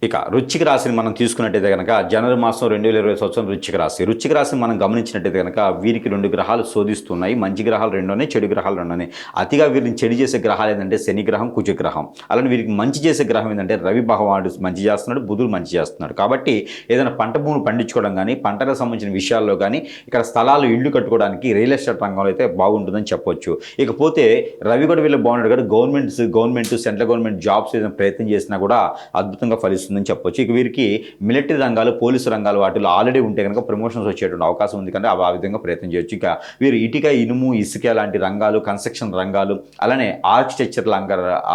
ఇక వృశ్చిక రాశిని మనం తీసుకున్నట్టయితే కనుక జనవరి మాసం 2020 సంవత్సరం వృశ్చిక రాశి. వృశ్చిక రాశిని మనం గమనించినట్టయితే కనుక వీరికి 2 గ్రహాలు శోధిస్తున్నాయి. మంచి గ్రహాలు 2 ఉన్నాయి, చెడు గ్రహాలు 2 ఉన్నాయి. అతిగా వీరిని చెడు చేసే గ్రహాలు ఏంటంటే శని గ్రహం, కుజ గ్రహం. అలానే వీరికి మంచి చేసే గ్రహం ఏంటంటే రవి భగవానుడు మంచి చేస్తున్నాడు, బుధుడు మంచి చేస్తున్నాడు. కాబట్టి ఏదైనా పంట భూమిని పండించుకోవడం కానీ, పంటలకు సంబంధించిన విషయాల్లో కానీ, ఇక్కడ స్థలాలు ఇళ్ళు కట్టుకోవడానికి రియల్ ఎస్టేట్ రంగంలో అయితే బాగుంటుందని చెప్పొచ్చు. ఇకపోతే రవి కూడా వీళ్ళు బాగున్నాడు కదా, గవర్నమెంట్ సెంట్రల్ గవర్నమెంట్ జాబ్స్ ఏదైనా ప్రయత్నం చేసినా కూడా అద్భుతంగా ఫలిస్తుంది చెప్పొచ్చు. ఇక వీరికి మిలిటరీ రంగాలు, పోలీసు రంగాలు వాటిలో ఆల్రెడీ ఉంటే కనుక ప్రమోషన్స్ వచ్చేటువంటి అవకాశం ఉంది కనుక ఆ విధంగా ప్రయత్నం చేయొచ్చు. ఇక వీరు ఇటుక, ఇనుము, ఇసుక లాంటి రంగాలు, కన్స్ట్రక్షన్ రంగాలు, అలానే ఆర్కిటెక్చర్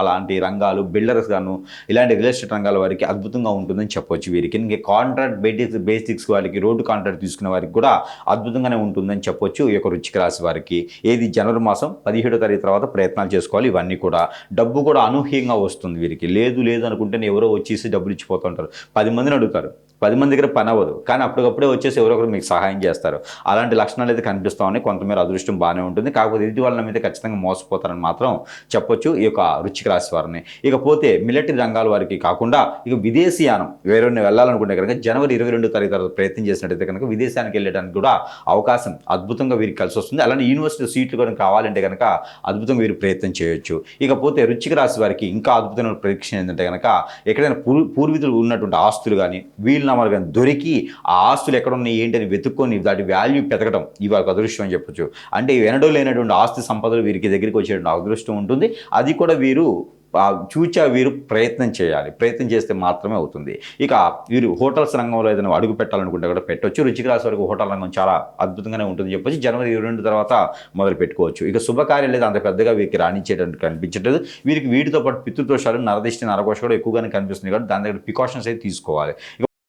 అలాంటి రంగాలు, బిల్డర్స్ గాను ఇలాంటి రియల్ ఎస్టేట్ రంగాల వారికి అద్భుతంగా ఉంటుందని చెప్పొచ్చు. వీరికి ఇంకా కాంట్రాక్ట్ బేసిక్స్ వారికి, రోడ్డు కాంట్రాక్ట్ తీసుకునే వారికి కూడా అద్భుతంగానే ఉంటుందని చెప్పొచ్చు. ఈ యొక్క వృశ్చిక రాశి వారికి ఏది జనవరి మాసం 17వ తారీఖు తర్వాత ప్రయత్నాలు చేసుకోవాలి. ఇవన్నీ కూడా డబ్బు కూడా అనూహ్యంగా వస్తుంది వీరికి. లేదు అనుకుంటేనే ఎవరో వచ్చేసి డబ్బులు ఇచ్చిపోతుంటారు. 10 మందిని అడుగుతారు, 10 మంది దగ్గర పని అవ్వదు, కానీ అప్పటికప్పుడే వచ్చేసి ఎవరో ఒకరు మీకు సహాయం చేస్తారు. అలాంటి లక్షణాలు అయితే కనిపిస్తామని కొంతమేర అదృష్టం బాగానే ఉంటుంది. కాకపోతే ఎదుటి వాళ్ళ మీద ఖచ్చితంగా మోసపోతారని మాత్రం చెప్పొచ్చు ఈ యొక్క వృశ్చిక రాశి వారిని. ఇకపోతే మిలిటరీ రంగాల వారికి కాకుండా ఇక విదేశీయానం వేరే వెళ్ళాలనుకుంటే కనుక జనవరి 22వ తారీఖు తర్వాత ప్రయత్నం చేసినట్టయితే కనుక విదేశానికి వెళ్ళడానికి కూడా అవకాశం అద్భుతంగా వీరికి కలిసి వస్తుంది. అలానే యూనివర్సిటీ సీట్లు కూడా కావాలంటే కనుక అద్భుతంగా వీరు ప్రయత్నం చేయొచ్చు. ఇకపోతే వృశ్చిక రాశి వారికి ఇంకా అద్భుతమైన పరీక్ష ఏంటంటే కనుక ఎక్కడైనా పూర్వీకులు ఉన్నటువంటి ఆస్తులు కానీ, వీలునామాలు కానీ దొరికి ఆ ఆస్తులు ఎక్కడ ఉన్నాయి ఏంటి అని వెతుక్కొని వాటి వాల్యూ పెరగడం ఈ వారికి అదృష్టం అని చెప్పొచ్చు. అంటే వెనడో లేనటువంటి ఆస్తి సంపదలు వీరికి దగ్గరికి వచ్చేటువంటి అదృష్టం ఉంటుంది. అది కూడా వీరు వీరు ప్రయత్నం చేయాలి. ప్రయత్నం చేస్తే మాత్రమే అవుతుంది. ఇక వీరు హోటల్స్ రంగంలో ఏదైనా అడుగు పెట్టాలనుకుంటే కూడా పెట్టవచ్చు. వృశ్చిక రాశి వరకు హోటల్ రంగం చాలా అద్భుతంగానే ఉంటుంది చెప్పొచ్చు. జనవరి 22 తర్వాత మొదలు పెట్టుకోవచ్చు. ఇక శుభకార్యాలు లేదా అంత పెద్దగా వీరికి రాణించేటట్టు కనిపించట్లేదు. వీరికి వీటితో పాటు పితృదోషాలు, నరదిష్టి, నరకోశ కూడా ఎక్కువగానే కనిపిస్తుంది కాబట్టి దాని దగ్గర ప్రికాషన్స్ అయితే తీసుకోవాలి. ఇక